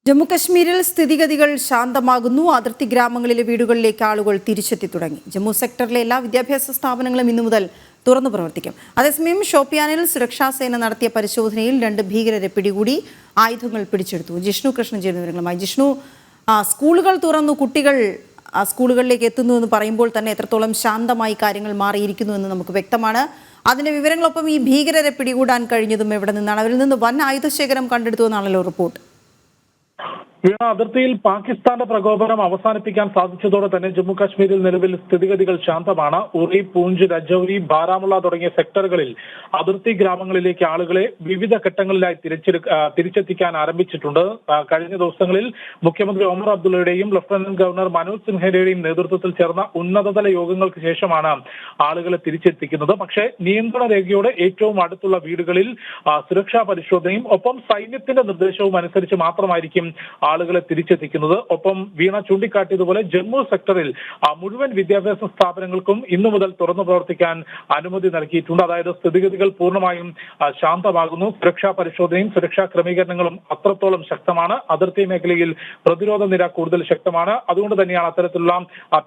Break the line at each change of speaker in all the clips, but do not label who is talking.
ജമ്മുകശ്മീരിൽ സ്ഥിതിഗതികൾ ശാന്തമാകുന്നു. അതിർത്തി ഗ്രാമങ്ങളിലെ വീടുകളിലേക്ക് ആളുകൾ തിരിച്ചെത്തി തുടങ്ങി. ജമ്മു സെക്ടറിലെ എല്ലാ വിദ്യാഭ്യാസ സ്ഥാപനങ്ങളും ഇന്നു മുതൽ തുറന്നു പ്രവർത്തിക്കും. അതേസമയം ഷോപ്പിയാനിൽ സുരക്ഷാസേന നടത്തിയ പരിശോധനയിൽ 2 ഭീകരരെ പിടികൂടി, ആയുധങ്ങൾ പിടിച്ചെടുത്തു. ജിഷ്ണു കൃഷ്ണൻ ചേരുന്ന വിവരങ്ങളുമായി. ജിഷ്ണു, സ്കൂളുകൾ തുറന്നു, കുട്ടികൾ സ്കൂളുകളിലേക്ക് എത്തുന്നു എന്ന് പറയുമ്പോൾ തന്നെ എത്രത്തോളം ശാന്തമായി കാര്യങ്ങൾ മാറിയിരിക്കുന്നു എന്ന് നമുക്ക് വ്യക്തമാണ്. അതിന്റെ വിവരങ്ങളൊപ്പം ഈ ഭീകരരെ പിടികൂടാൻ കഴിഞ്ഞതും എവിടെ നിന്നാണ്? അവരിൽ നിന്ന് വൻ ആയുധശേഖരം കണ്ടെടുത്തു എന്നാണല്ലോ റിപ്പോർട്ട്.
അതിർത്തിയിൽ പാകിസ്ഥാന്റെ പ്രകോപനം അവസാനിപ്പിക്കാൻ സാധിച്ചതോടെ തന്നെ ജമ്മു കാശ്മീരിൽ നിലവിൽ സ്ഥിതിഗതികൾ ശാന്തമാണ്. ഉറി, പൂഞ്ച്, രജൌരി, ബാരാമുള്ള തുടങ്ങിയ സെക്ടറുകളിൽ അതിർത്തി ഗ്രാമങ്ങളിലേക്ക് ആളുകളെ വിവിധ ഘട്ടങ്ങളിലായി തിരിച്ചെത്തിക്കാൻ ആരംഭിച്ചിട്ടുണ്ട്. കഴിഞ്ഞ ദിവസങ്ങളിൽ മുഖ്യമന്ത്രി ഒമർ അബ്ദുള്ളയുടെയും ലഫ്റ്റനന്റ് ഗവർണർ മനോജ് സിൻഹയുടെയും നേതൃത്വത്തിൽ ചേർന്ന ഉന്നതതല യോഗങ്ങൾക്ക് ശേഷമാണ് ആളുകളെ തിരിച്ചെത്തിക്കുന്നത്. പക്ഷേ നിയന്ത്രണ രേഖയോടെ ഏറ്റവും അടുത്തുള്ള വീടുകളിൽ സുരക്ഷാ പരിശോധനയും ഒപ്പം സൈന്യത്തിന്റെ നിർദ്ദേശവും അനുസരിച്ച് മാത്രമായിരിക്കും ആളുകളെ തിരിച്ചെത്തിക്കുന്നത്. ഒപ്പം വീണ ചൂണ്ടിക്കാട്ടിയതുപോലെ ജമ്മു സെക്ടറിൽ മുഴുവൻ വിദ്യാഭ്യാസ സ്ഥാപനങ്ങൾക്കും ഇന്നു മുതൽ തുറന്നു പ്രവർത്തിക്കാൻ അനുമതി നൽകിയിട്ടുണ്ട്. അതായത് സ്ഥിതിഗതികൾ പൂർണ്ണമായും ശാന്തമാകുന്നു. സുരക്ഷാ പരിശോധനയും സുരക്ഷാ ക്രമീകരണങ്ങളും അത്രത്തോളം ശക്തമാണ്. അതിർത്തി മേഖലയിൽ പ്രതിരോധ നിര കൂടുതൽ ശക്തമാണ്. അതുകൊണ്ട് തന്നെയാണ് അത്തരത്തിലുള്ള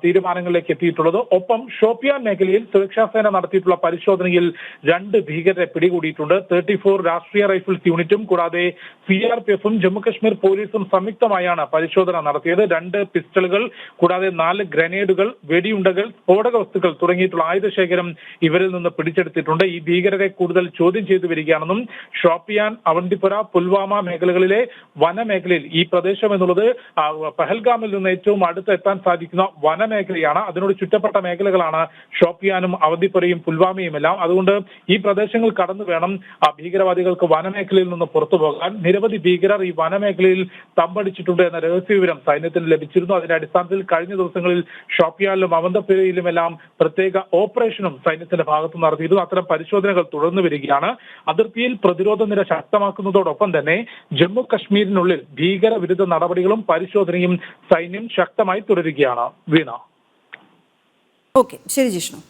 തീരുമാനങ്ങളിലേക്ക് എത്തിയിട്ടുള്ളത്. ഒപ്പം ഷോപ്പിയാൻ മേഖലയിൽ സുരക്ഷാ സേന നടത്തിയിട്ടുള്ള പരിശോധനയിൽ 2 ഭീകരരെ പിടികൂടിയിട്ടുണ്ട്. 34 രാഷ്ട്രീയ റൈഫിൾസ് യൂണിറ്റും കൂടാതെ CRPF-ഉം ജമ്മു കശ്മീർ പോലീസും സംയുക്തമായാണ് പരിശോധന നടത്തിയത്. 2 പിസ്റ്റളുകൾ കൂടാതെ 4 ഗ്രനേഡുകൾ, വെടിയുണ്ടകൾ, സ്ഫോടക വസ്തുക്കൾ തുടങ്ങിയിട്ടുള്ള ആയുധശേഖരം ഇവരിൽ നിന്ന് പിടിച്ചെടുത്തിട്ടുണ്ട്. ഈ ഭീകരരെ കൂടുതൽ ചോദ്യം ചെയ്തു വരികയാണെന്നും ഷോപ്പിയാൻ, അവന്തിപുര, പുൽവാമ മേഖലകളിലെ വനമേഖലയിൽ ഈ പ്രദേശം എന്നുള്ളത് പഹൽഗാമിൽ നിന്ന് ഏറ്റവും അടുത്ത് എത്താൻ സാധിക്കുന്ന വനമേഖലയാണ്. അതിനോട് ചുറ്റപ്പെട്ട മേഖലകളാണ് ഷോപ്പിയാനും അവന്തിപുരയും പുൽവാമയും എല്ലാം. അതുകൊണ്ട് ഈ പ്രദേശങ്ങൾ കടന്നു വേണം ഭീകരവാദികൾക്ക് വനമേഖലയിൽ നിന്ന് പുറത്തു പോകാൻ. നിരവധി ഭീകരർ ഈ വനമേഖലയിൽ തമ്പടിച്ചിട്ടുണ്ട് എന്ന രഹസ്യ വിവരം സൈന്യത്തിന് ലഭിച്ചിരുന്നു. അതിന്റെ അടിസ്ഥാനത്തിൽ കഴിഞ്ഞ ദിവസങ്ങളിൽ ഷോപ്പിയാനിലും അവന്തപുരയിലുമെല്ലാം പ്രത്യേക ഓപ്പറേഷനും സൈന്യത്തിന്റെ ഭാഗത്ത് നടത്തിയിരുന്നു. അത്തരം പരിശോധനകൾ തുടർന്നു വരികയാണ്. അതിർത്തിയിൽ പ്രതിരോധ നിര ശക്തമാക്കുന്നതോടൊപ്പം തന്നെ ജമ്മു കശ്മീരിനുള്ളിൽ ഭീകരവിരുദ്ധ നടപടികളും പരിശോധനയും സൈന്യം ശക്തമായി തുടരുകയാണ്. വീണ.
ഓക്കെ, ശരി ജിഷ്ണു.